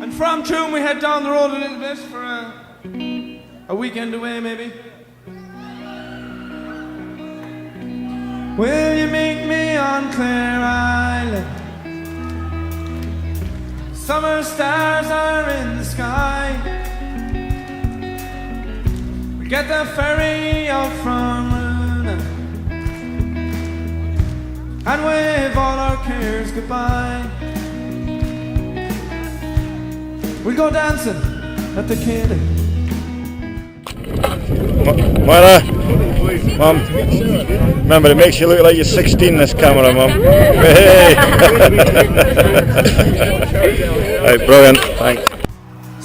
And from Troon we head down the road a little bit for a weekend away maybe. Will you meet me on Clare Island? Summer stars are in the sky. We get the ferry out from Luna and wave all our cares goodbye. We go dancing at the Killy. Mother, Mum, remember it makes you look like you're 16, this camera, Mum. Hey! Right, brilliant, thanks.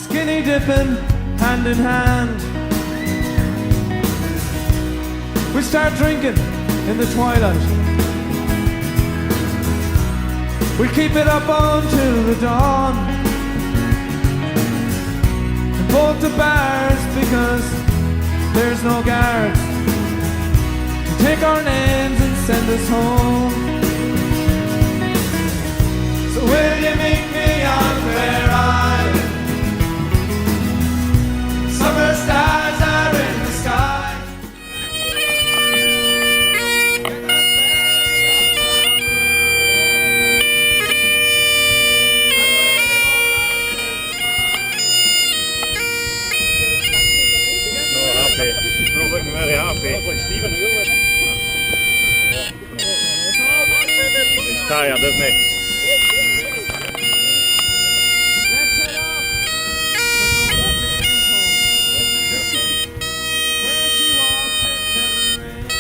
Skinny dipping, hand in hand. We start drinking in the twilight. We keep it up until the dawn. And both the bars because there's no guards to take our names and send us home. So will you meet me on Clare Island? Summer stars are in the sky. He's not looking very happy. He's tired, isn't he? Let's head off. Where she walks, it never rains.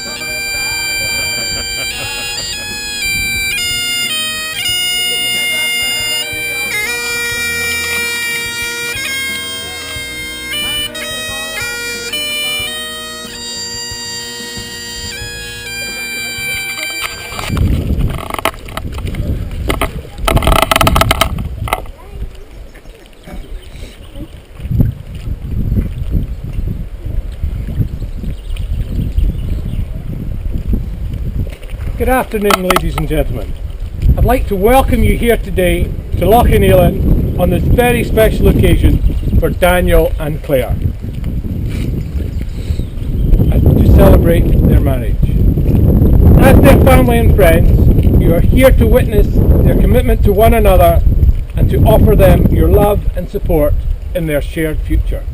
Summer stars are in the sky. Good afternoon, ladies and gentlemen. I'd like to welcome you here today to Lochanelan on this very special occasion for Daniel and Clare to celebrate their marriage. As their family and friends, you are here to witness their commitment to one another and to offer them your love and support in their shared future.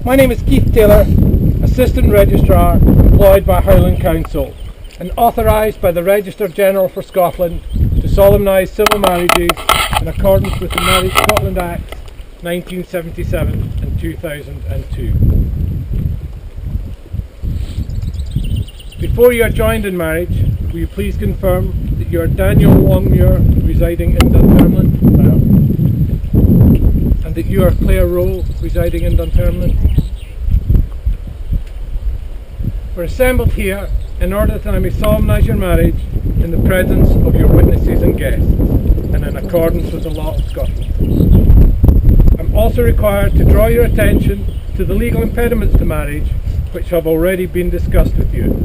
My name is Keith Taylor, Assistant Registrar employed by Highland Council and authorised by the Registrar General for Scotland to solemnise civil marriages in accordance with the Marriage Scotland Acts 1977 and 2002. Before you are joined in marriage, will you please confirm that you are Daniel Longmuir, residing in Dunfermline, and that you are Clare Rowe, residing in Dunfermline? We're assembled here in order that I may solemnise your marriage in the presence of your witnesses and guests and in accordance with the law of Scotland. I'm also required to draw your attention to the legal impediments to marriage which have already been discussed with you.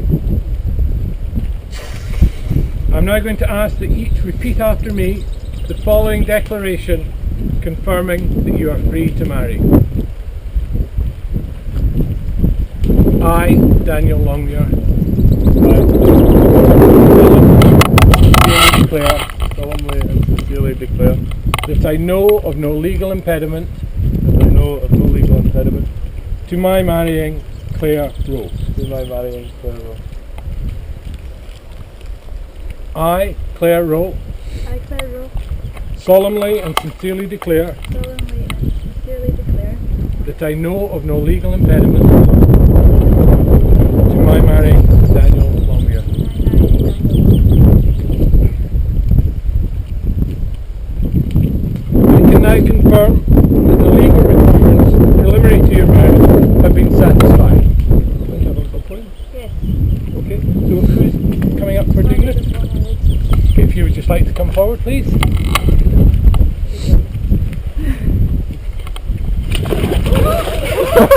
I'm now going to ask that each repeat after me the following declaration confirming that you are free to marry. I, Daniel Longmuir, solemnly and sincerely declare that I know of no legal impediment to my marrying Clare Rowe. I, Clare Rowe, solemnly and sincerely declare that I know of no legal impediment to my marrying Daniel Longmuir. I can now confirm that the legal requirements preliminary to your marriage have been satisfied. Yes. Okay, so who's coming up for doing this? Okay, if you would just like to come forward, please. See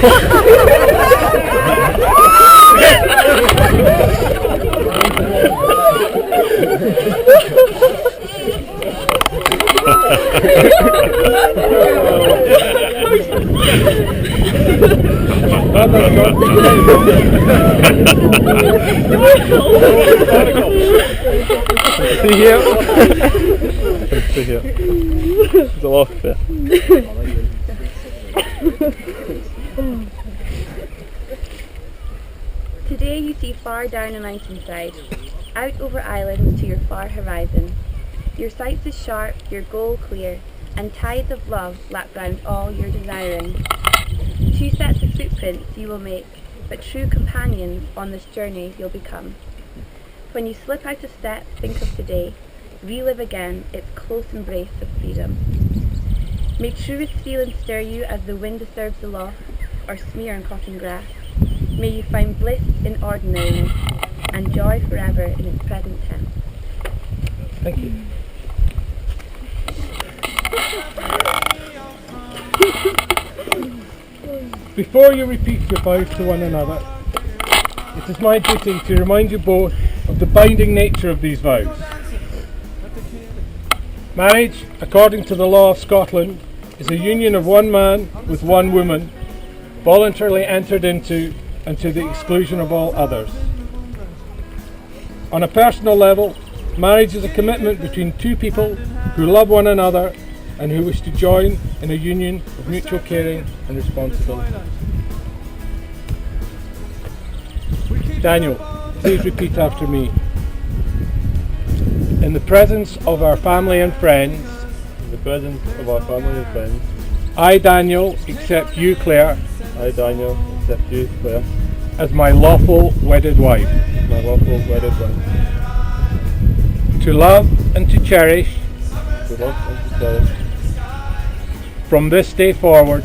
here? See here. It's a lot there. Today you see far down a mountainside, out over islands to your far horizon. Your sights is sharp, your goal clear, and tides of love lap round all your desiring. 2 sets of footprints you will make, but true companions on this journey you'll become. When you slip out a step, think of today, relive again its close embrace of freedom. May truest feelings stir you as the wind disturbs the loft, or smear on cotton grass. May you find bliss in ordinariness, and joy forever in its present tense. Thank you. Before you repeat your vows to one another, it is my duty to remind you both of the binding nature of these vows. Marriage, according to the law of Scotland, is a union of one man with one woman, voluntarily entered into and to the exclusion of all others. On a personal level, marriage is a commitment between two people who love one another and who wish to join in a union of mutual caring and responsibility. Daniel, please repeat after me. In the presence of our family and friends, I, Daniel, accept you, Claire, as my lawful wedded wife. To love and to cherish, from this day forward,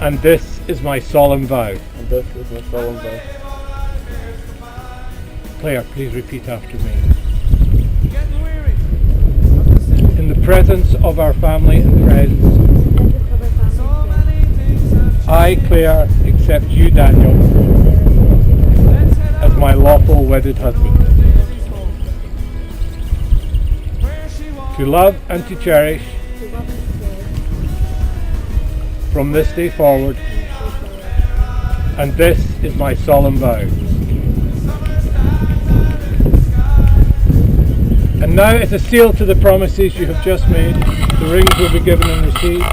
and this is my solemn vow. Claire, please repeat after me. In the presence of our family and friends, I, Claire, accept you, Daniel, as my lawful wedded husband. To love and to cherish, from this day forward, and this is my solemn vow. And now, as a seal to the promises you have just made, the rings will be given and received.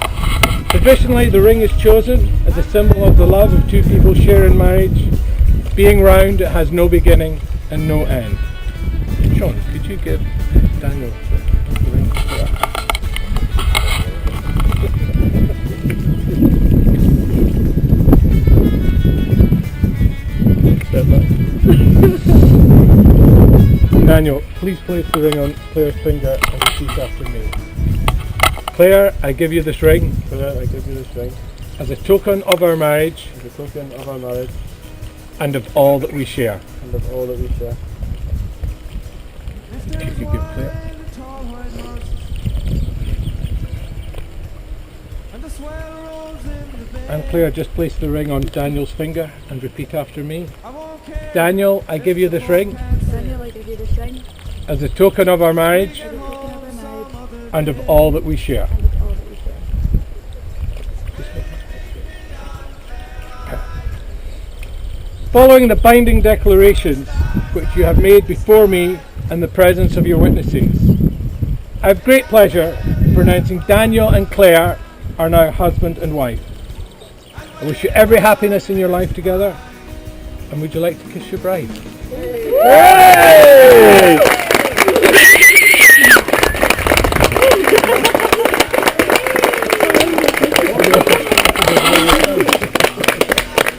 Traditionally, the ring is chosen as a symbol of the love of two people sharing marriage. Being round, it has no beginning and no end. Sean, could you give Daniel the ring? Daniel, please place the ring on Claire's finger and repeat after me. Claire, I give you this ring. As a token of our marriage. And of all that we share. If you give Claire. And Claire, just place the ring on Daniel's finger and repeat after me. Daniel, I give you this ring. Daniel, I give you this ring. As a token of our marriage. As a token of our marriage. And of all that we share. And of all that we share. Following the binding declarations which you have made before me in the presence of your witnesses, I have great pleasure in pronouncing Daniel and Claire are now husband and wife. I wish you every happiness in your life together. And would you like to kiss your bride? Hey!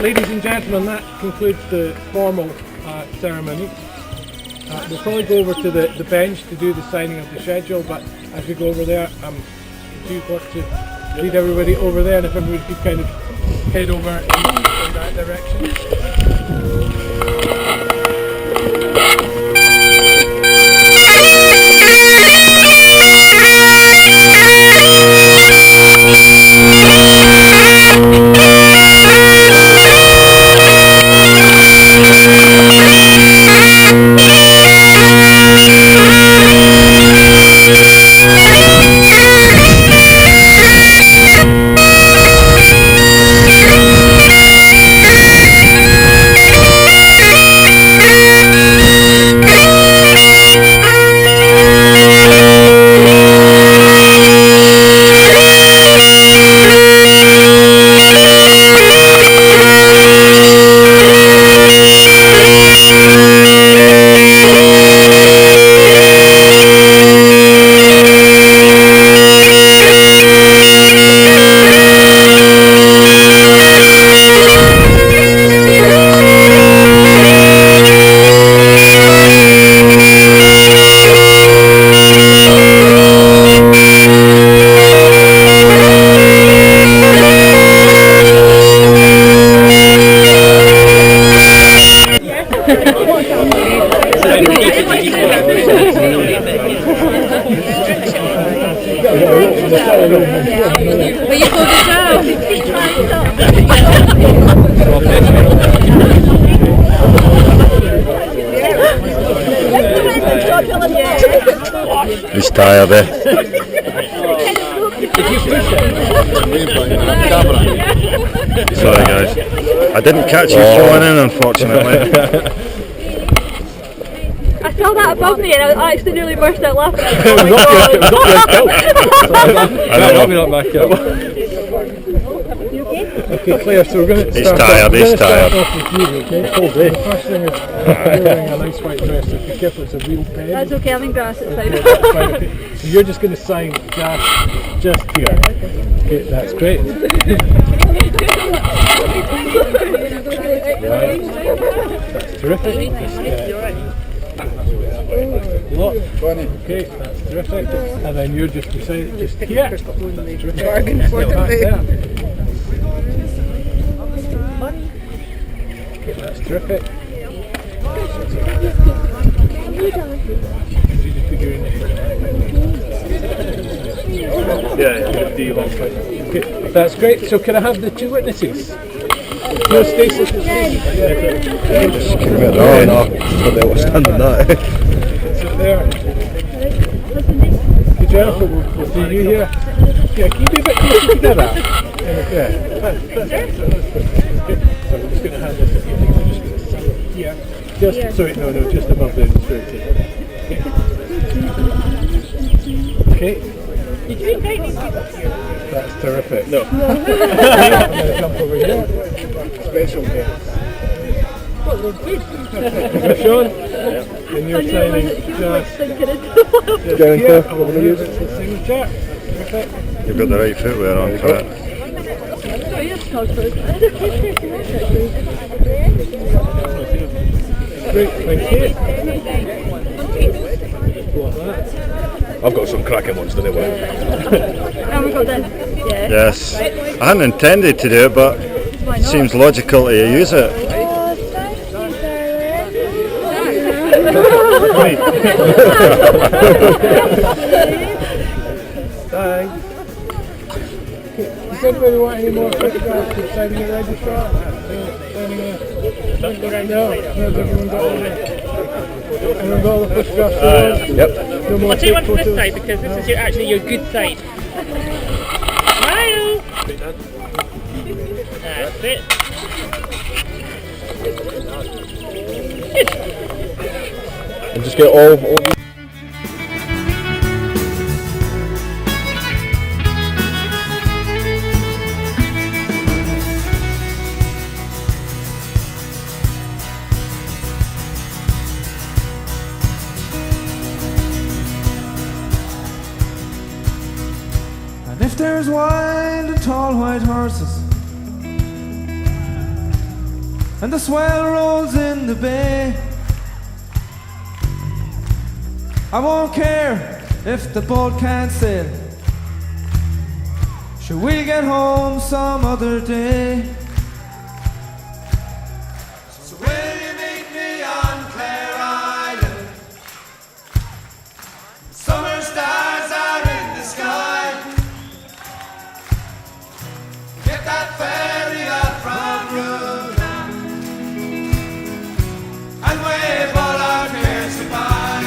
Ladies and gentlemen, that concludes the formal ceremony. We'll probably go over to the bench to do the signing of the schedule, but as we go over there, do you want to lead everybody over there, and if everybody could kind of head over in that direction. But you hold it He's tired, eh? Sorry, guys. I didn't catch you falling in, unfortunately. I saw that above me and I actually nearly burst out laughing. It was not good. Back up. Okay, Claire, so we're going to He's start tired, he's tired. off with you, okay? Full day. The first thing is you're wearing a nice white dress, so be careful, it's a real pen. That's okay, I'm in grass, it's Okay, fine. that's fine, okay. So you're just going to sign just here. Okay, that's great. Right. That's terrific. Look. Okay, that's terrific. And then you're just beside it, just here. That's terrific. Back there. Okay, that's terrific. You just put your initials. Yeah, D long. Okay, that's great. So can I have the two witnesses? No, Stacey. Just give it No, no. But they were standing that. Sit there. Okay, Jennifer, we'll see you here. Yeah, can you be a bit closer to that? Yeah. That's okay. So we're just going to hand this. I'm just going to sign it here. Just, sorry, no, just above the spirit table. Okay. That's terrific. No. I'm going to jump over here. Special guest. Sean, and you're signing just here. I'm going to use it for signature. Perfect. You've got the right footwear on for it. Great, thank you. I've got some cracking ones to do. And we got this. Yeah. Yes. I hadn't intended to do it, but it seems logical to use it. Thanks. Does anybody want any more photographs of signing your registrar? No, everyone got all the photographs? Yep. No more I'll take one from photos? this side because this is actually your good side. Smile! That's it. And just get all And if there's wild and tall white horses, and the swell rolls in the bay, I won't care if the boat can't sail. Sure, we'll get home some other day. So will you meet me on Clare Island? Summer stars are in the sky. Get that ferry out from Rouen and wave all our cares goodbye.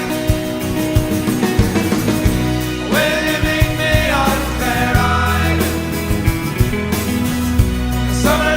Will you meet me on Clare Island? Summer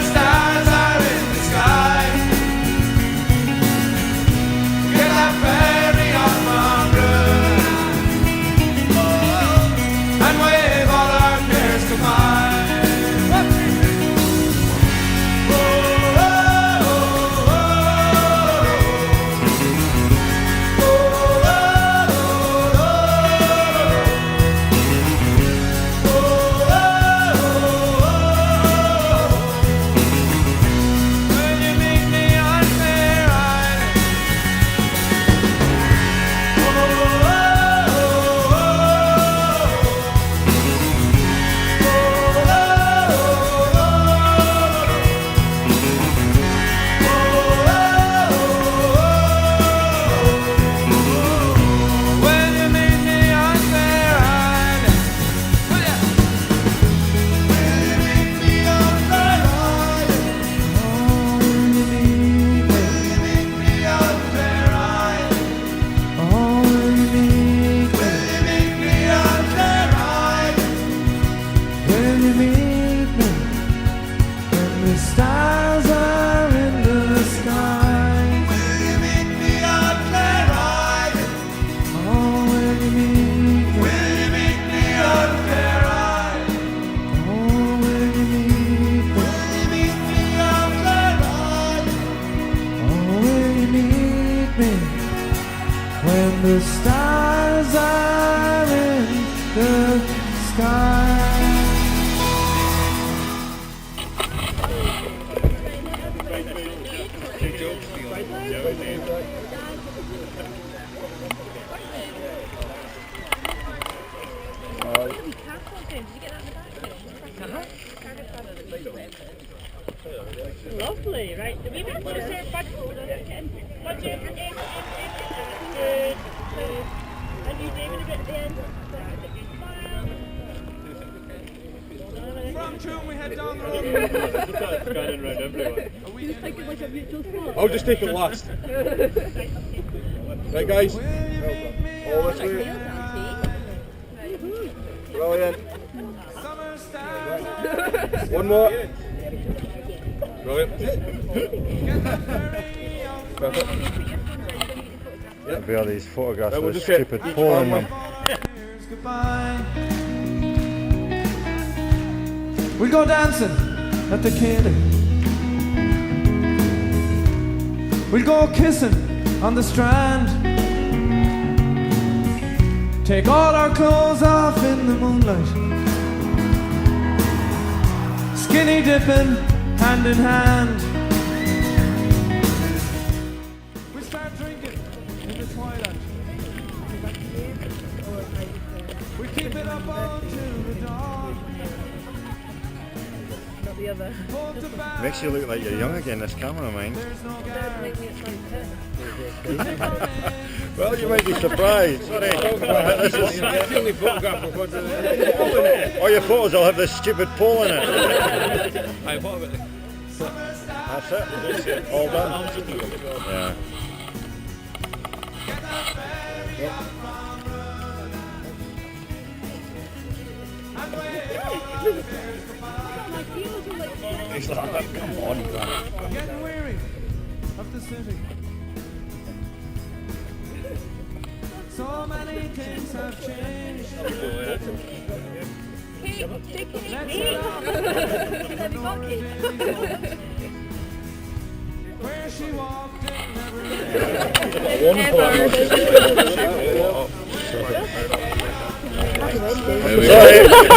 From Troon we head down the road. Scanning round everyone. Thinking like a mutual sport. I'll just take it last. Right, guys. Will you meet me All on this way. Brilliant. summer stars? One more. Brilliant. Get the ferry on Perfect. There'll be all these photographs Right, we'll with just get stupid each pole in one. them. years goodbye. We'll go dancing at the Killy. We'll go kissing on the strand. Take all our clothes off in the moonlight. Skinny dipping, hand in hand. We start drinking in the twilight. We keep it up until the dawn. Not the other. Hold the back, Makes you look like you're young again, this camera, mind. there's no guard. Make me it's like Well, you might be surprised. Sorry. This is, That's the only photograph we've got. all your photos will have this stupid pole in it. Aye, what about the... That's it. All done. Yeah. He's like, come on, Grant. Getting weary of the city. So many things have changed. cake. Take cake. Let's Eat. get out Have you got cake? where she walked in never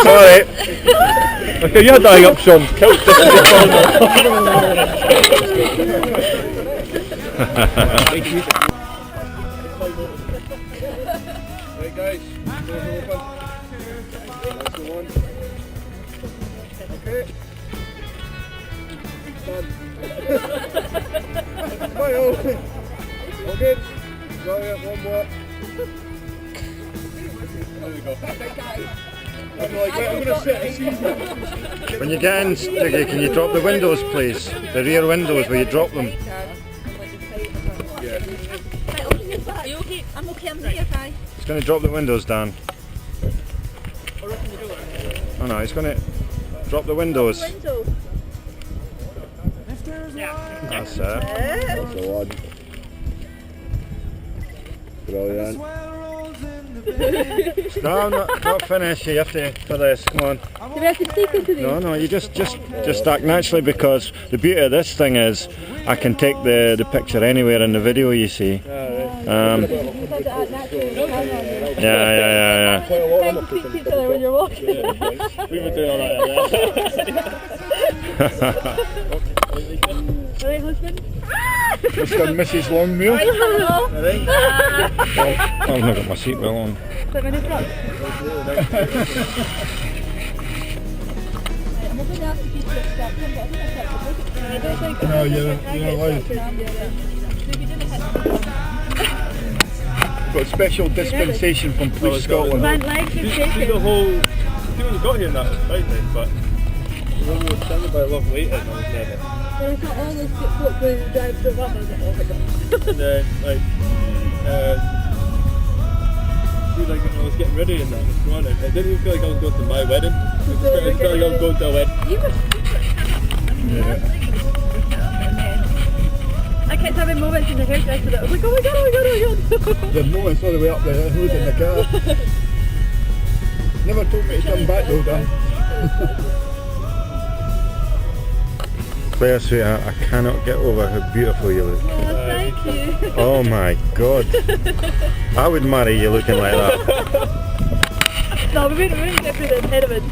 Sorry. Okay, you're dying up, Sean. Count this in the Right, guys. Doors are open. That's the one. Okay. Done. Smile. Okay. Brilliant. One more. There we go. I'm like, right, I'm going to set a scene. When you get in, Stiggy, can you drop the windows, please? The rear windows, where you drop them. Are you okay? I'm okay, I'm here, hi. He's going to drop the windows down. Oh no, he's going to drop the windows. Window. if there's one That's it. That's the one. Brilliant. swell rolls in the bay. No, I'm not finished. You have to for this. Come on. Do we have to take it to the... No, you just act naturally, because the beauty of this thing is I can take the picture anywhere in the video. You see. Yeah. Quite a lot of Speak to each other when you're walking. We've been doing all that. Alright, husband? Mr. and Mrs. Longmuir. Hello. I've not got my seatbelt on. Put me in the front. I'm going to ask if you should stop him, but I think that's it. No, you're allowed. Got special dispensation from Police Scotland. Man, legs are See shaking. the whole... See when you got here and that was fine then, but... We were standing by a lot later and I was never. Well, it's not all those foot when you drive so up, I was like, oh my god. And then, like... See, like, when I was getting ready and that was running, I didn't even feel like I was going to my wedding. I just felt like I was going to a wedding. You were I kept having moments in the hairdresser that I was like, oh my god, oh my god, oh my god. The moments all the way up there, who's in the car? Never told me to come back though, Dan. Claire, sweetheart, I cannot get over how beautiful you look. Oh, thank you. Oh my god. I would marry you looking like that. No, we wouldn't get through the impediment.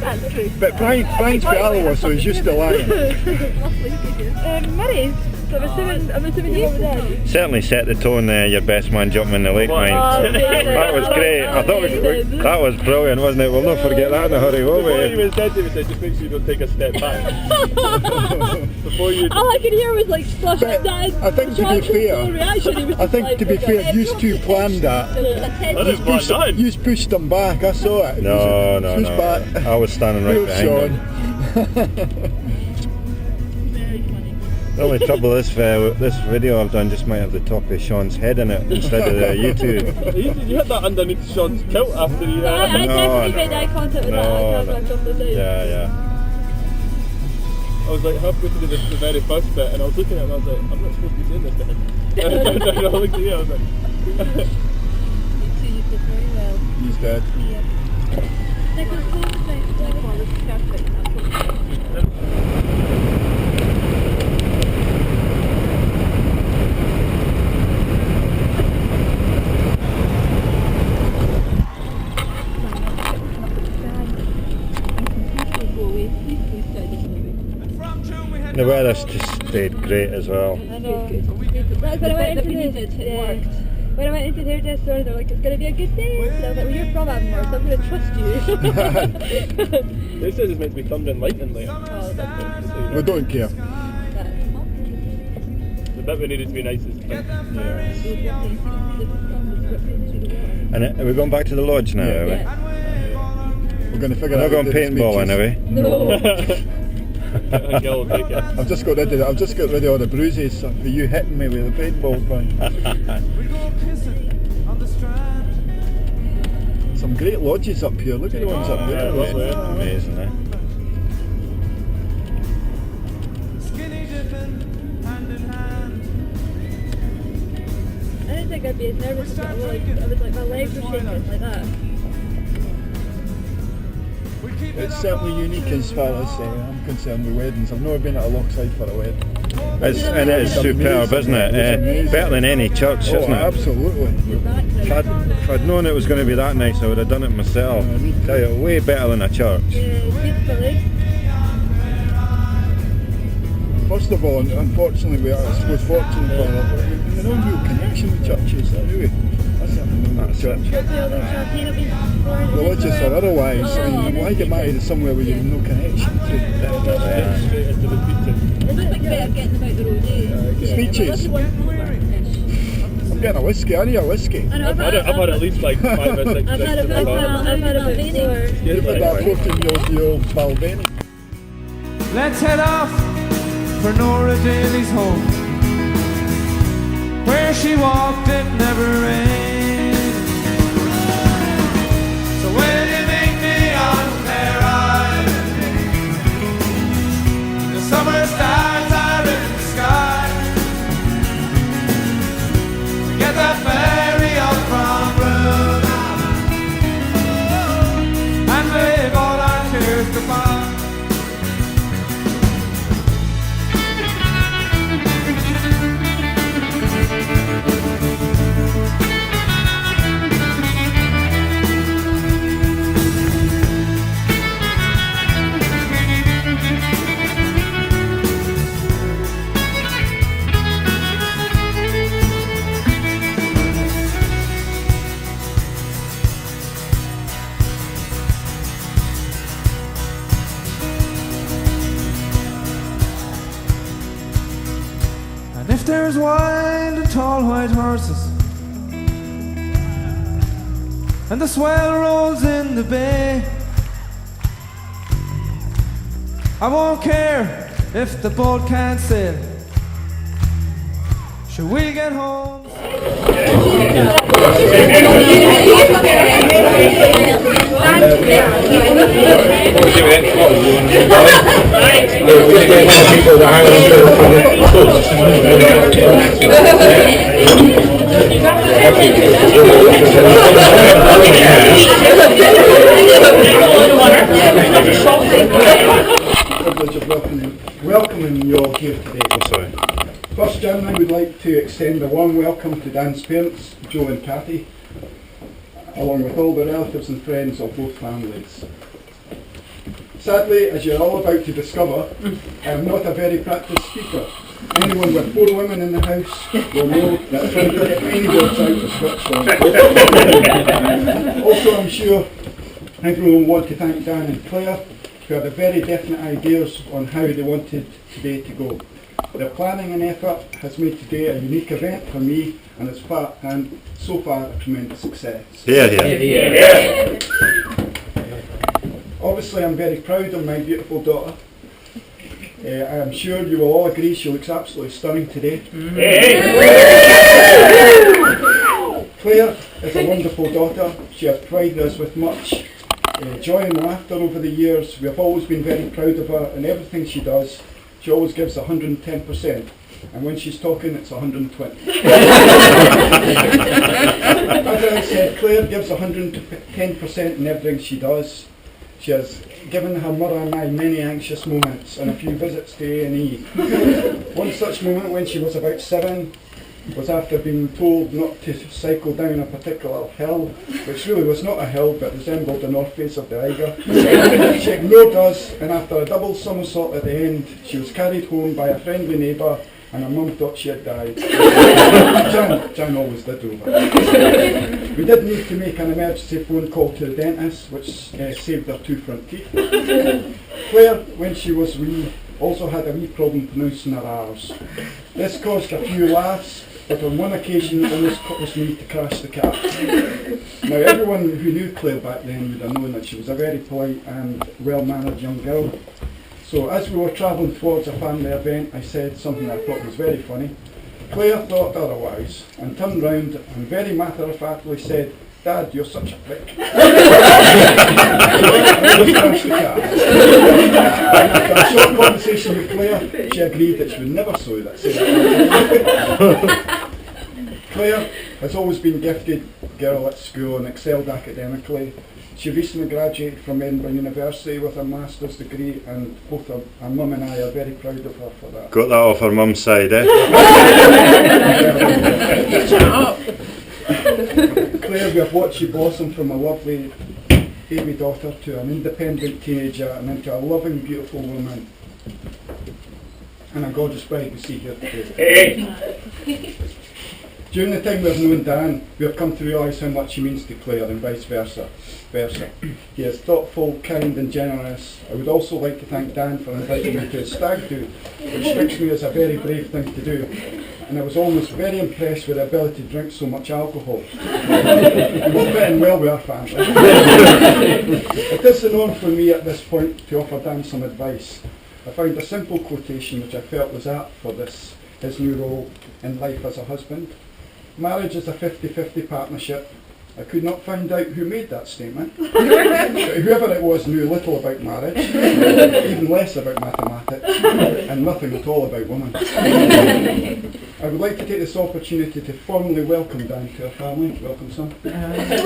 That's true. But Brian's got Iowa, so he's used to lying. Lovely. Murray, So I'm assuming you're over there. Certainly set the tone there, your best man jumping in the lake mine. That was great. I thought that was brilliant, wasn't it? We'll not forget that in a hurry, will Before you we? even said to me, said, just make sure you don't take a step back. Before you... All I could hear was like flush But dad. I think to be fair, Reaction. He was I think like, to be fair, you two planned that. That is quite done. You pushed them back. I saw it. No, Push back. I was standing right Poor behind Sean. him. The only trouble this video I've done just might have the top of Sean's head in it instead of you two. You hit that underneath Sean's kilt after you... I No, definitely no. made eye contact with No, that. I no. back off the side. Yeah. I was like halfway through the very first bit and I was looking at him and I was like, I'm not supposed to be saying this to him. And I looked at you, I was like... You did very well. He's dead. The weather's just stayed great as well. I know. That's when I went into when I went into the hairdresser, they're like, it's going to be a good day. And I was like, well, you're from Avonmore, so I'm going to trust you. They said it's meant to be thunder and lightning later. Oh, that's good. We don't care. The bit we needed to be nice is... And are we going back to the lodge now, are we? We're going to figure We're out. not going how to do the paintball, speeches. are we? No. I think Gil will take it. I've just got rid of all the bruises for you hitting me with the paintball gun. We go kissing on the strand. Some great lodges up here. Look at the ones up there. lovely. Amazing, eh? Skinny dipping, hand in hand. I didn't think I'd be as nervous as I was. I was like, my legs were shaking like that. We keep it It's up certainly all unique as far as I'm concerned with weddings. I've never been at a lochside for a wedding. It is superb, isn't it? It's Better than any church, Oh, isn't it? absolutely. If I'd known it was going to be that nice, I would have done it myself. Tell you, way better than a church. Beautifully. First of all, unfortunately, we are, I suppose, fortunate for no real connection with churches. Anyway, that's something with church. Religious or otherwise, I mean, why get married to somewhere where you have no connection to? It looks like a way of getting them out the road, eh? Speeches. I'm getting a whiskey. I need a whiskey. I know, I've had at least like 5 or 6 I've had a bit before. Give me that 14-year-old Balvenie. Let's head off for Nora Daly's home, where she walked it never rained. So when you meet me on Fair Island, the summer stars are in the sky. We get that ferry out from Rome and wave all our cares goodbye. And if there's wild and tall white horses, and the swell rolls in the bay, I won't care if the boat can't sail. Shall we get home? Privilege of welcoming you all here today. Sorry. First, gentlemen, we'd like to extend a warm welcome to Dan's parents, Joe and Kathy, along with all the relatives and friends of both families. Sadly, as you're all about to discover, I am not a very practiced speaker, Anyone with 4 women in the house will know that trying to get any words out is switched on. Also, I'm sure everyone will want to thank Dan and Claire who had a very definite ideas on how they wanted today to go. Their planning and effort has made today a unique event for me, and so far a tremendous success. Yeah. Obviously, I'm very proud of my beautiful daughter. I am sure you will all agree she looks absolutely stunning today. Claire is a wonderful daughter. She has provided us with much joy and laughter over the years. We have always been very proud of her, and everything she does, she always gives 110%. And when she's talking, it's 120. As I said, Claire gives 110% in everything she does. She has given her mother and I many anxious moments and a few visits to A&E. One such moment when she was about 7 was after being told not to cycle down a particular hill, which really was not a hill but resembled the north face of the Eiger. She ignored us, and after a double somersault at the end, she was carried home by a friendly neighbour, and her mum thought she had died. Jan always did over. We did need to make an emergency phone call to the dentist, which saved her 2 front teeth. Claire, when she was wee, also had a wee problem pronouncing her R's. This caused a few laughs, but on one occasion it almost caused me to crash the car. Now, everyone who knew Claire back then would have known that she was a very polite and well-mannered young girl. So as we were travelling towards a family event, I said something I thought was very funny. Claire thought otherwise and turned round and very matter-of-factly said, "Dad, you're such a prick." After a short conversation with Claire, she agreed that she would never say that. Claire has always been a gifted girl at school and excelled academically. She recently graduated from Edinburgh University with a master's degree, and both her mum and I are very proud of her for that. Got that off her mum's side, eh? Claire, we have watched you blossom from a lovely baby daughter to an independent teenager and into a loving, beautiful woman. And a gorgeous bride we see here today. During the time we've known Dan, we have come to realise how much he means to Claire and vice versa. He is thoughtful, kind and generous. I would also like to thank Dan for inviting me to his stag do, which strikes me as a very brave thing to do. And I was almost very impressed with the ability to drink so much alcohol. It will fit in well with our family. It is the norm for me at this point to offer Dan some advice. I found a simple quotation which I felt was apt for his new role in life as a husband. Marriage is a 50-50 partnership. I could not find out who made that statement. But whoever it was knew little about marriage, even less about mathematics, and nothing at all about women. I would like to take this opportunity to formally welcome Dan to our family. Welcome, son. That's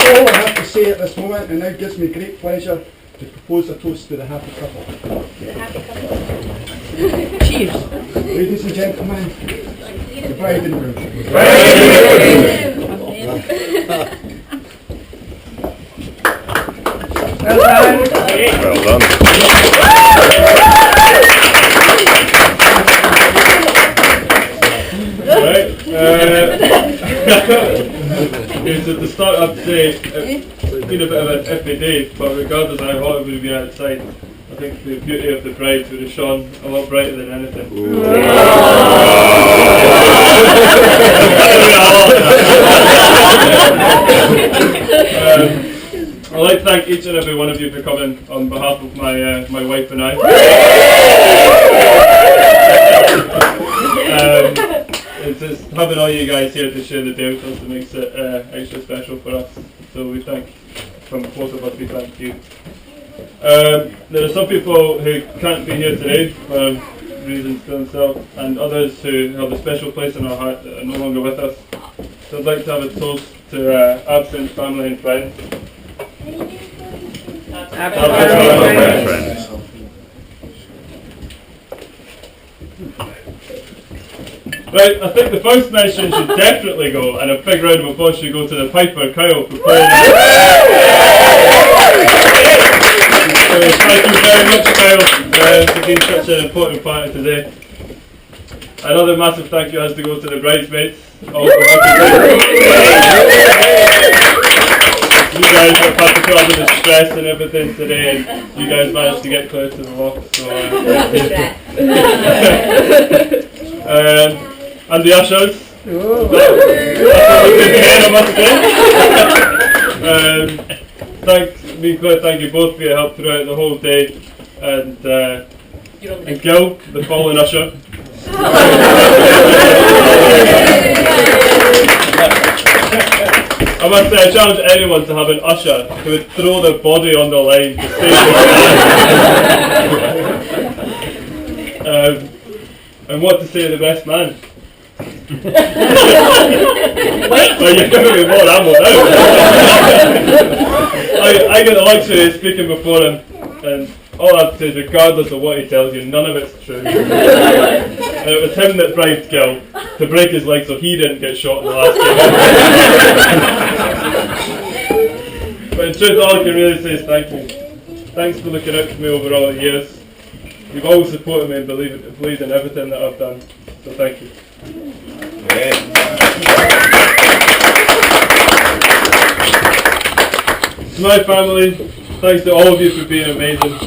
all I have to say at this moment, and now it gives me great pleasure to propose a toast to the happy couple. Cheers. Ladies and gentlemen, the bride and groom. Well done. Right. So to start, I'd say it's been a bit of an iffy day, but regardless of how hot it would be outside, I think the beauty of the bride would have shone a lot brighter than anything. I'd like to thank each and every one of you for coming on behalf of my wife and I. It's just having all you guys here to share the day with us that makes it extra special for us. So we thank, from both of us, we thank you. There are some people who can't be here today for reasons to themselves, and others who have a special place in our heart that are no longer with us. So I'd like to have a toast to absent family and friends. Friends. Right, I think the first mention should definitely go, and a big round of applause should go to the Piper Kyle for playing. thank you very much, Kyle, for being such an important part of today. Another massive thank you has to go to the bridesmaids. All for you guys have had to put up with the stress and everything today, and you guys managed to get close to the loft, so and the ushers. Thank you both for your help throughout the whole day, and Gil, the fallen usher. I must say, I challenge anyone to have an usher who would throw their body on the line to save their and what to say of the best man? Well, you're giving me more ammo now. I get the luxury of speaking before him, and all I have to say is, regardless of what he tells you, none of it's true. And it was him that bribed Gil to break his leg so he didn't get shot in the last game. But in truth, all I can really say is thank you. Thanks for looking out for me over all the years. You've always supported me and believed in everything that I've done. So thank you. To my family, thanks to all of you for being amazing.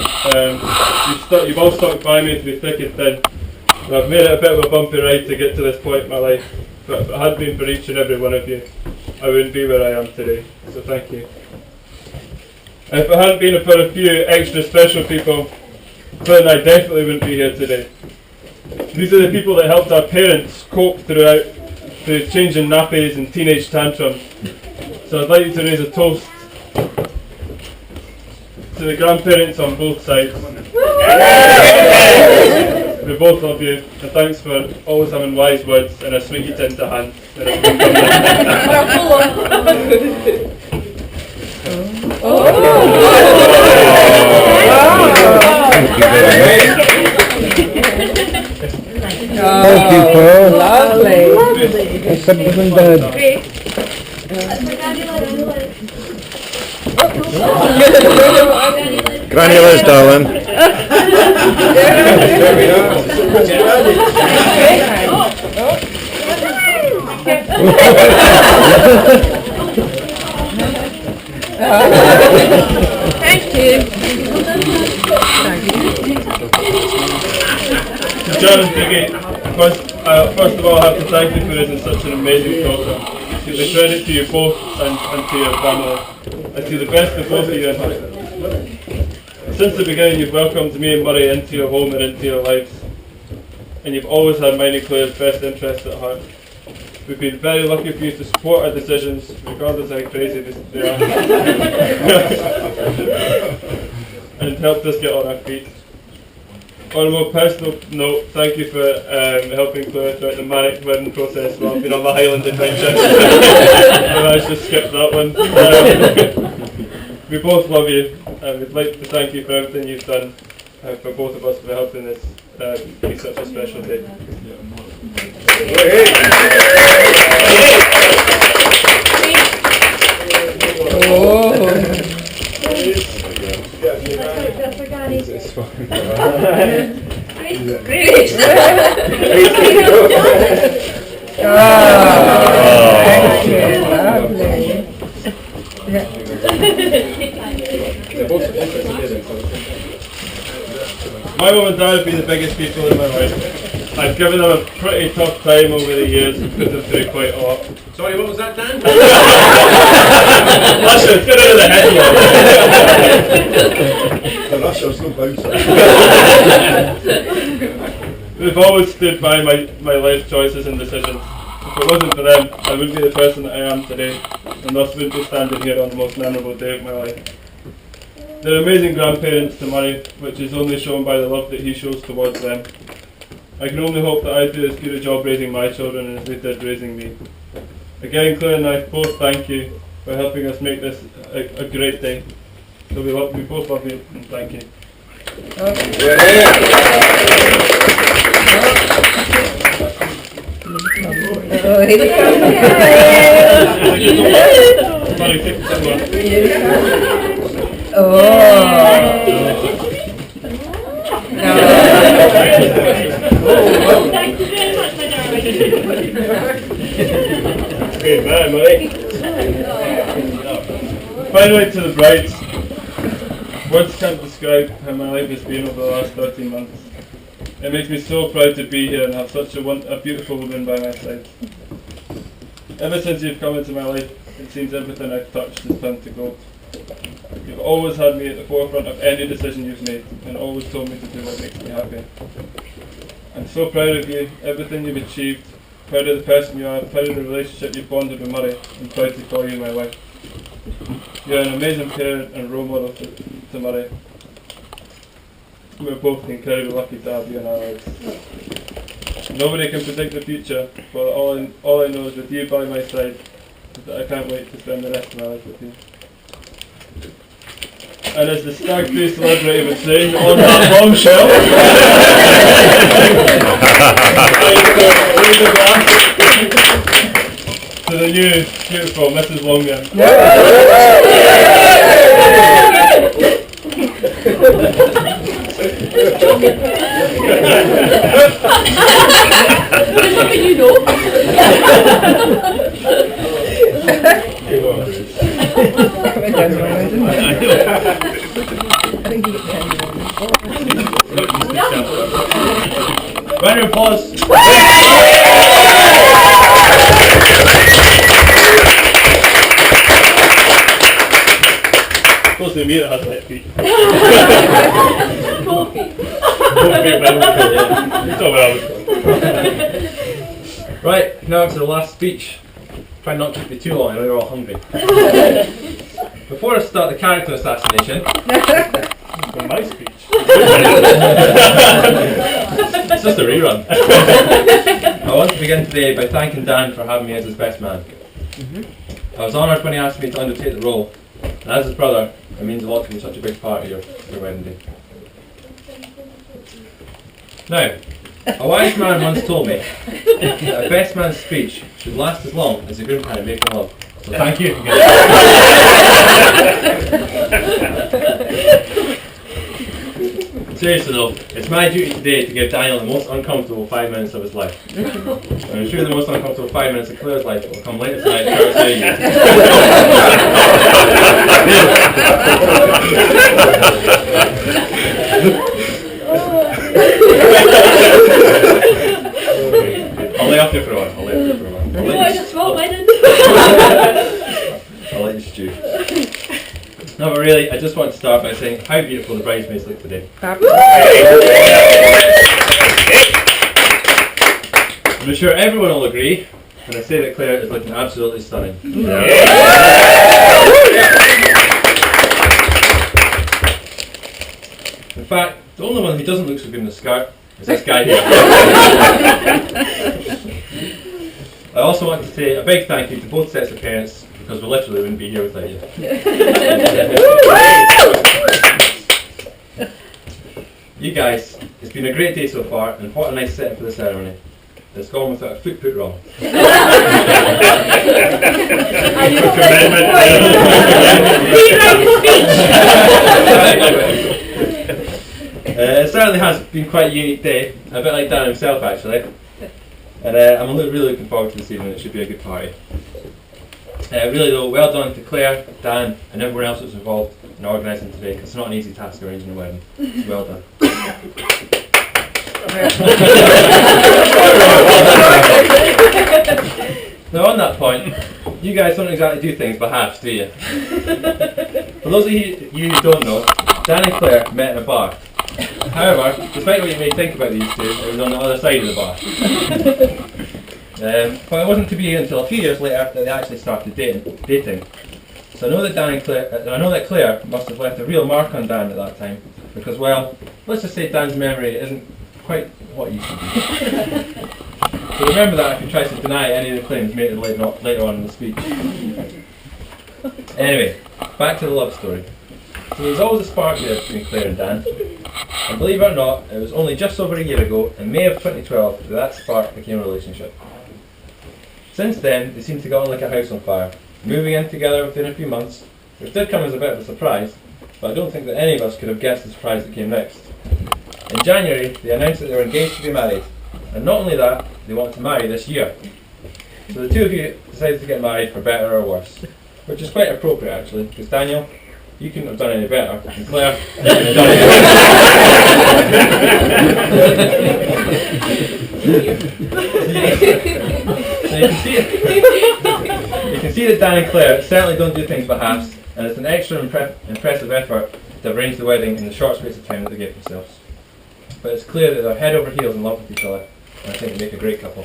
You've all stuck by me through thick and thin. And I've made it a bit of a bumpy ride to get to this point in my life. But if it hadn't been for each and every one of you, I wouldn't be where I am today. So thank you. And if it hadn't been for a few extra special people, Claire and I definitely wouldn't be here today. These are the people that helped our parents cope through changing nappies and teenage tantrums. So I'd like you to raise a toast to the grandparents on both sides. We both love you, and thanks for always having wise words and a sweetie tin to hand. Thank you, Paul. Lovely. That's something bad. Granulas, darling. Thank you. John and Vicky, first of all, I have to thank you for raising such an amazing daughter. To the credit to you both and to your family, and to the best of both of you. Since the beginning, you've welcomed me and Murray into your home and into your lives, and you've always had mine and Claire's best interests at heart. We've been very lucky for you to support our decisions, regardless of how crazy they are, and helped us get on our feet. On a more personal note, thank you for helping Claire throughout the manic wedding process while I've been on the Highland adventure. I managed to skip that one. We both love you, and we'd like to thank you for everything you've done, for both of us for helping this be such a special day. My mum and dad have been the biggest people in my life. I've given them a pretty tough time over the years and put them through quite a lot. Sorry, what was that, Dan? Listen, get out of the head. The Russians no bouncer. They've always stood by my life choices and decisions. If it wasn't for them, I wouldn't be the person that I am today, and thus wouldn't be standing here on the most memorable day of my life. They're amazing grandparents to Murray, which is only shown by the love that he shows towards them. I can only hope that I do as good a job raising my children as they did raising me. Again, Claire and I both thank you for helping us make this a great day. So we both love you and thank you. Oh, Thank you very much, my darling. Great man, Murray. Finally, to the brides. Words can't describe how my life has been over the last 13 months. It makes me so proud to be here and have such a beautiful woman by my side. Ever since you've come into my life, it seems everything I've touched has turned to gold. You've always had me at the forefront of any decision you've made, and always told me to do what makes me happy. I'm so proud of you, everything you've achieved, proud of the person you are, proud of the relationship you've bonded with Murray, and proud to call you my wife. You're an amazing parent and role model to Murray. We're both incredibly lucky to have you in our lives. Nobody can predict the future, but all I know is with you by my side, that I can't wait to spend the rest of my life with you. And as the stag do celebrity would say, on that bombshell, to the new, beautiful Mrs. Longan. What can you know? Round of applause. Supposed to be me that has wet feet. Cold feet. It's not where I was going. Right, now to the last speech. Try not to be too long, I know you're all hungry. Before I start the character assassination, For my speech. it's just a rerun. I want to begin today by thanking Dan for having me as his best man. I was honoured when he asked me to undertake the role, and as his brother, it means a lot to be such a big part of your wedding day. Now, a wise man once told me that a best man's speech should last as long as the groom can make love. So thank you. Seriously though, it's my duty today to give Daniel the most uncomfortable 5 minutes of his life. And I'm sure the most uncomfortable 5 minutes of Claire's life will come later tonight. I'll lay off you for a while. Oh, I just felt wedding. I'll let you stew. No, but really, I just want to start by saying how beautiful the bridesmaids look today. I'm sure everyone will agree when I say that Claire is looking absolutely stunning. In fact, the only one who doesn't look so good in the skirt is this guy here. I also want to say a big thank you to both sets of parents, because we literally wouldn't be here without you. You guys, it's been a great day so far, and what a nice setup for the ceremony. It's gone without a foot put wrong. It certainly has been quite a unique day, a bit like Dan himself actually. And I'm really looking forward to this evening. It should be a good party. Really though, well done to Claire, Dan and everyone else that's involved in organising today, because it's not an easy task arranging a wedding. Well done. Now on that point, you guys don't exactly do things by halves, do you? For those of you who don't know, Dan and Claire met in a bar. However, despite what you may think about these two, it was on the other side of the bar. But it wasn't to be until a few years later that they actually started dating. So I know that Claire must have left a real mark on Dan at that time, because, well, let's just say Dan's memory isn't quite what it used to be. So remember that if you try to deny any of the claims made later on in the speech. Anyway, back to the love story. So there was always a spark there between Claire and Dan. And believe it or not, it was only just over a year ago, in May of 2012, that spark became a relationship. Since then, they seem to go on like a house on fire, moving in together within a few months, which did come as a bit of a surprise, but I don't think that any of us could have guessed the surprise that came next. In January, they announced that they were engaged to be married. And not only that, they want to marry this year. So the two of you decided to get married for better or worse. Which is quite appropriate actually, because Daniel, you couldn't have done any better. And Claire, you couldn't have done any better. So you can see that Dan and Claire certainly don't do things by halves, and it's an extra impressive effort to arrange the wedding in the short space of time that they gave themselves. But it's clear that they're head over heels in love with each other, and I think they make a great couple.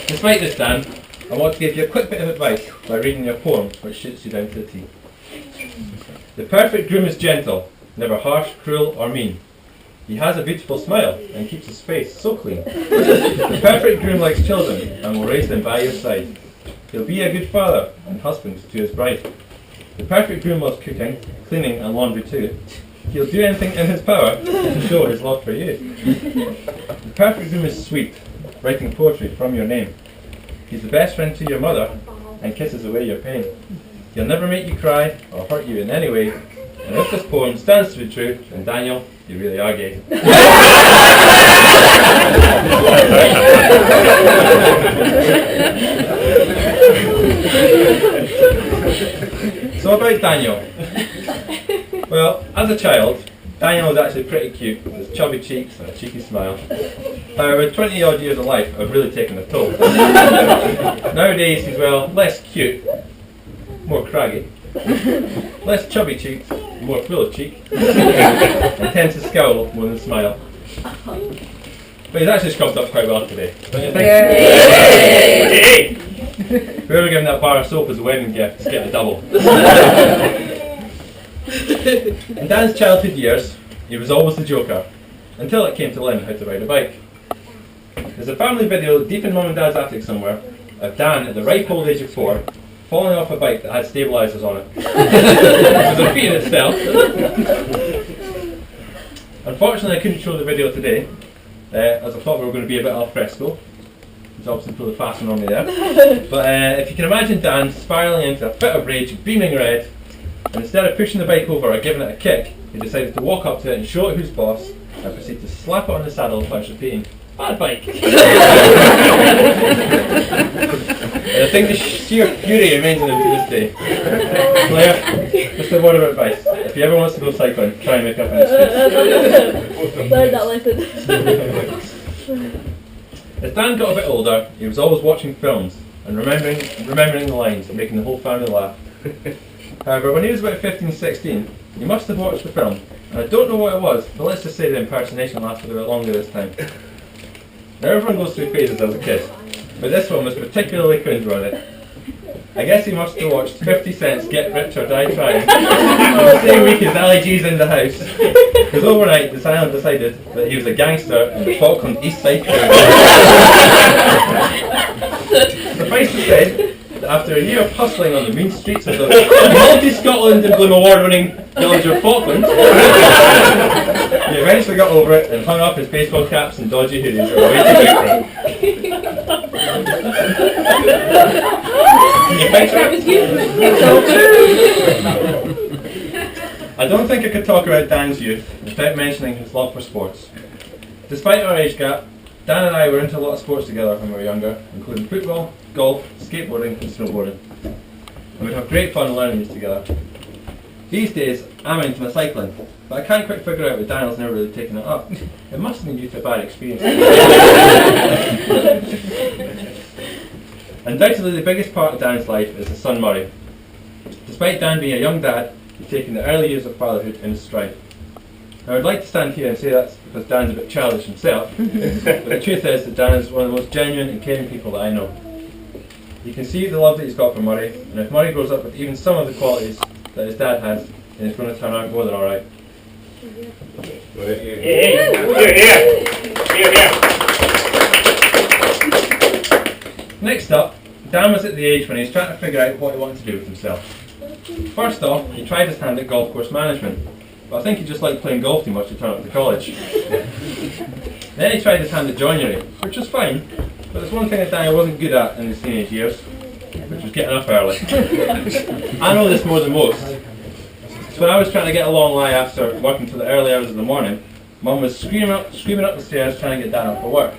Despite this, Dan, I want to give you a quick bit of advice by reading your poem, which suits you down to the T. The perfect groom is gentle, never harsh, cruel or mean. He has a beautiful smile and keeps his face so clean. The perfect groom likes children and will raise them by your side. He'll be a good father and husband to his bride. The perfect groom loves cooking, cleaning and laundry too. He'll do anything in his power to show his love for you. The perfect groom is sweet, writing poetry from your name. He's the best friend to your mother and kisses away your pain. He'll never make you cry or hurt you in any way. And if this poem stands to be true, then Daniel, you really are gay. So about Daniel. Well, as a child, Daniel was actually pretty cute, with his chubby cheeks and a cheeky smile. However, 20 odd years of life have really taken a toll. Nowadays he's, well, less cute, more craggy, less chubby cheeks, more full of cheek, and tends to scowl more than smile. But he's actually scrubbed up quite well today, don't you think? Yay! Whoever gave him that bar of soap as a wedding gift is getting a double. In Dan's childhood years, he was always the joker, until it came to learning how to ride a bike. There's a family video deep in Mum and Dad's attic somewhere of Dan at the ripe old age of 4 falling off a bike that had stabilisers on it. Which was a feat in itself. Unfortunately I couldn't show the video today, as I thought we were going to be a bit al fresco. There's obviously pulled a fast one on me there. But if you can imagine Dan spiralling into a fit of rage, beaming red, and instead of pushing the bike over or giving it a kick, he decided to walk up to it and show it who's boss, and proceed to slap it on the saddle whilst repeating, "Bad bike!" And I think the sheer fury remains in him to this day. Claire, just a word of advice. If he ever wants to go cycling, try and make up an excuse. Learn that lesson. As Dan got a bit older, he was always watching films and remembering the lines and making the whole family laugh. However, when he was about 15-16, he must have watched the film, and I don't know what it was, but let's just say the impersonation lasted a bit longer this time. Now everyone goes through phases as a kid, but this one was particularly cringeworthy. I guess he must have watched 50 Cent's Get Rich or Die Trying the same week as Ali G's in the house, because overnight the silent decided that he was a gangster in the Falkland East Side crew. Suffice to say, after a year of hustling on the mean streets of the multi-Scotland and Bloom award-winning village of Falkland, he eventually got over it and hung up his baseball caps and dodgy hoodies and away to Bigfoot. I don't think I could talk about Dan's youth without mentioning his love for sports. Despite our age gap, Dan and I were into a lot of sports together when we were younger, including football, golf, skateboarding and snowboarding. And we'd have great fun learning these together. These days, I'm into my cycling, but I can't quite figure out why Daniel's never really taken it up. It must have been due to a bad experience. Undoubtedly the biggest part of Dan's life is his son Murray. Despite Dan being a young dad, he's taken the early years of fatherhood in his stride. Now I'd like to stand here and say that's because Dan's a bit childish himself, but the truth is that Dan is one of the most genuine and caring people that I know. You can see the love that he's got for Murray, and if Murray grows up with even some of the qualities that his dad has, then he's going to turn out more than alright. Next up, Dan was at the age when he was trying to figure out what he wanted to do with himself. First off, he tried his hand at golf course management, but I think he just liked playing golf too much to turn up to college. Then he tried his hand at joinery, which was fine, but there's one thing that Daniel wasn't good at in his teenage years, which was getting up early. I know this more than most, So when I was trying to get a long lie after working till the early hours of the morning, Mum was screaming up the stairs trying to get Dan up for work.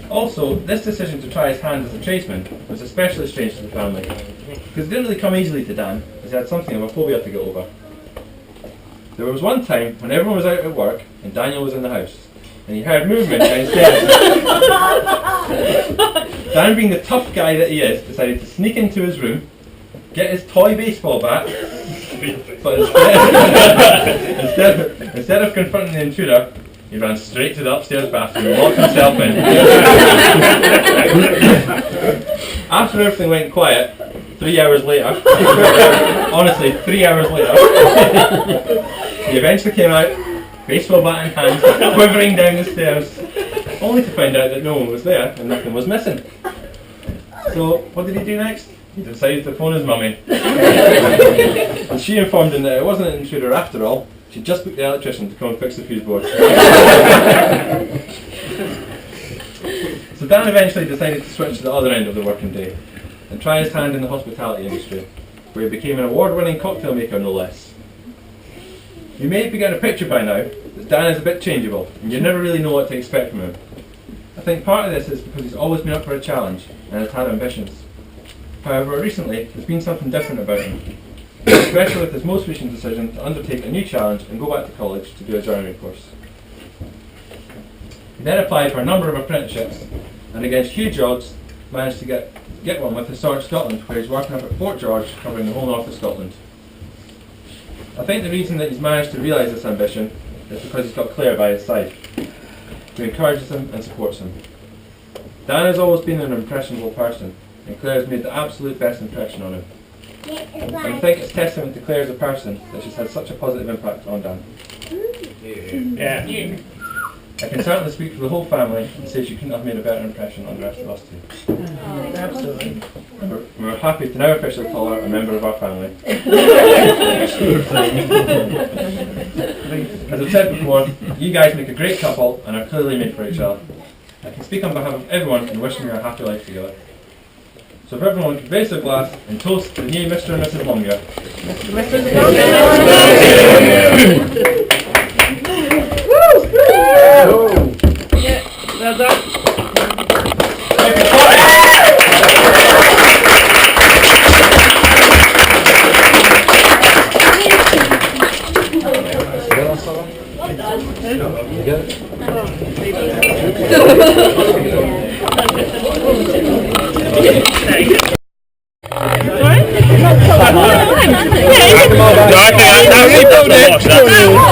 Also, this decision to try his hand as a tradesman was especially strange to the family, because it didn't really come easily to Dan, as he had something of a phobia to get over. There was one time when everyone was out at work and Daniel was in the house, and he heard movement downstairs. Dan, being the tough guy that he is, decided to sneak into his room, get his toy baseball bat, but instead of confronting the intruder, he ran straight to the upstairs bathroom and locked himself in. After everything went quiet, 3 hours later, honestly, 3 hours later, he eventually came out, baseball bat in hand, quivering down the stairs, only to find out that no one was there and nothing was missing. So, what did he do next? He decided to phone his mummy. And she informed him that it wasn't an intruder after all. She'd just booked the electrician to come and fix the fuse board. So Dan eventually decided to switch to the other end of the working day and try his hand in the hospitality industry, where he became an award-winning cocktail maker, no less. You may begin to picture by now that Dan is a bit changeable, and you never really know what to expect from him. I think part of this is because he's always been up for a challenge and has had ambitions. However, recently, there's been something different about him, especially with his most recent decision to undertake a new challenge and go back to college to do a joinery course. He then applied for a number of apprenticeships, and against huge odds, managed to get one with Historic Scotland, where he's working up at Fort George, covering the whole north of Scotland. I think the reason that he's managed to realise this ambition is because he's got Claire by his side, who encourages him and supports him. Dan has always been an impressionable person, and Claire has made the absolute best impression on him. And I think it's testament to Claire as a person that she's had such a positive impact on Dan. Yeah. I can certainly speak for the whole family and say she couldn't have made a better impression on the rest of us too. Absolutely. We're happy to now officially call her a member of our family. As I've said before, you guys make a great couple and are clearly made for each other. I can speak on behalf of everyone in wishing you a happy life together. So if everyone could raise their glass and toast the new Mr. and Mrs. Longyear. Well done.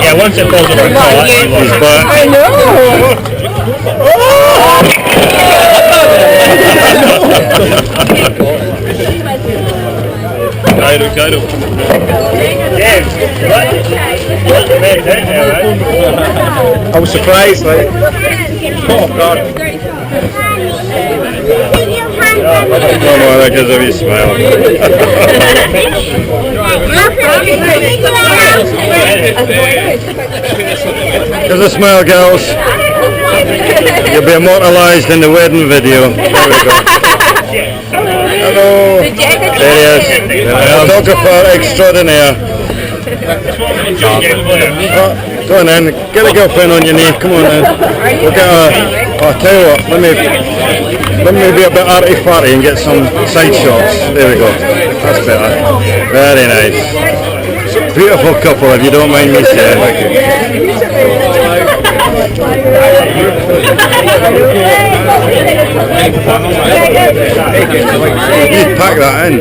Yeah, once it falls over, I know. Cairo. Yeah, I was surprised, like, oh God. No more because of his smile. There's a smile, girls. You'll be immortalised in the wedding video. There we go. Hello. There he is. Photographer extraordinaire. Go on then. Get a girlfriend on your knee. Come on then. We'll get a... I'll tell you what. Let me be a bit arty-farty and get some side shots. There we go. That's better. Very nice. Beautiful couple, if you don't mind me saying. You pack that in.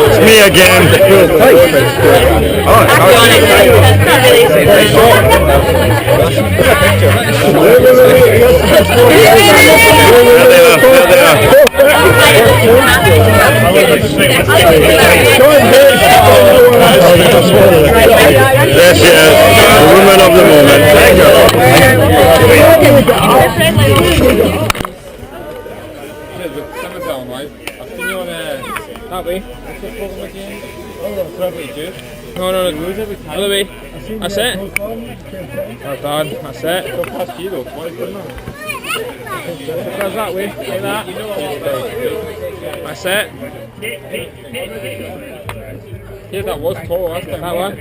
It's me again. There she is, the woman of the moment. That way. No, other way. That's it. Well done, that's it. Goes that way, like that. That's it. Yeah, that was tall last time, that one.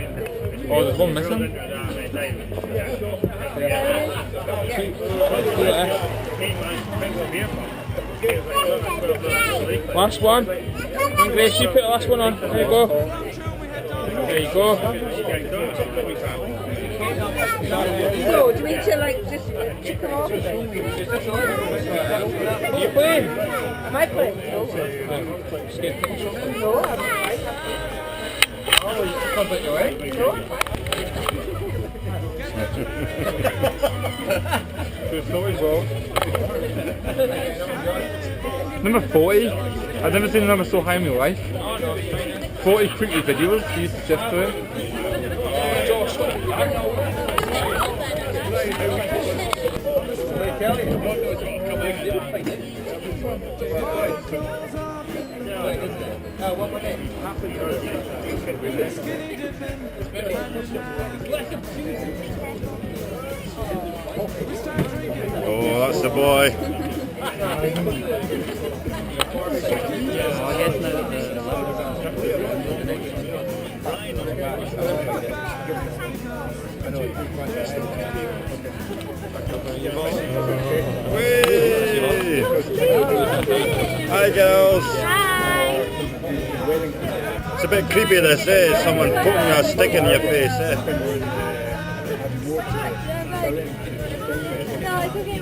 Oh, there's one missing. Last one. And Grace, you put the last one on. There you go. There you go. So, do you mean to like just chip them off? Are you playing? Am I playing? No. No, I'm Number 40. I've never seen a number so high in my life. 40 creepy videos you used to sift through. Oh, that's the boy. Whee! Hi girls. Hi! It's a bit creepy this, eh? Someone putting a stick in your face, eh? No, it's okay.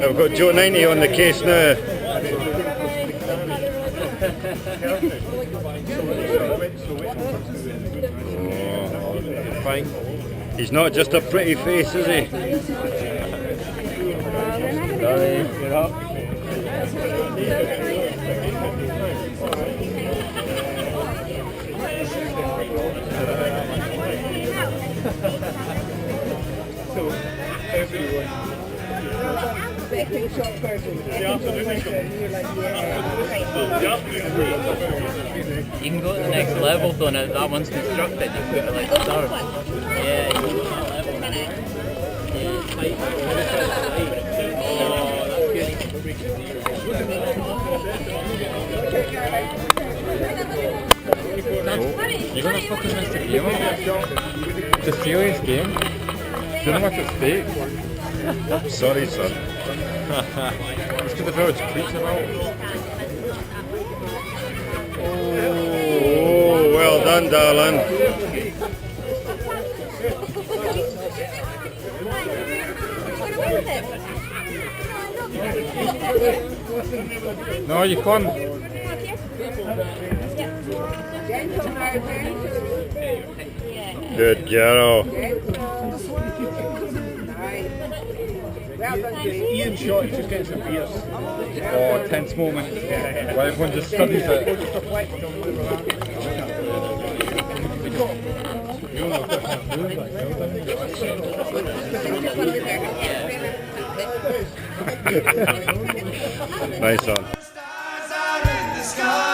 I've got Joe 90 on the case now. Oh, fine. He's not just a pretty face, is he? You can go to the next level though, now that one's constructed, you put it like stars. Yeah, you can go to that level. You're gonna fucking miss the game. It's a serious game. Do you know what's at stake? Sorry, son. It's because the village creeps about. Oh, well done, darling. No, you can't. Good girl. Ian shot, he's just getting some beers. Oh, tense moment. Where everyone just studies it. Nice one. Stars are in the sky.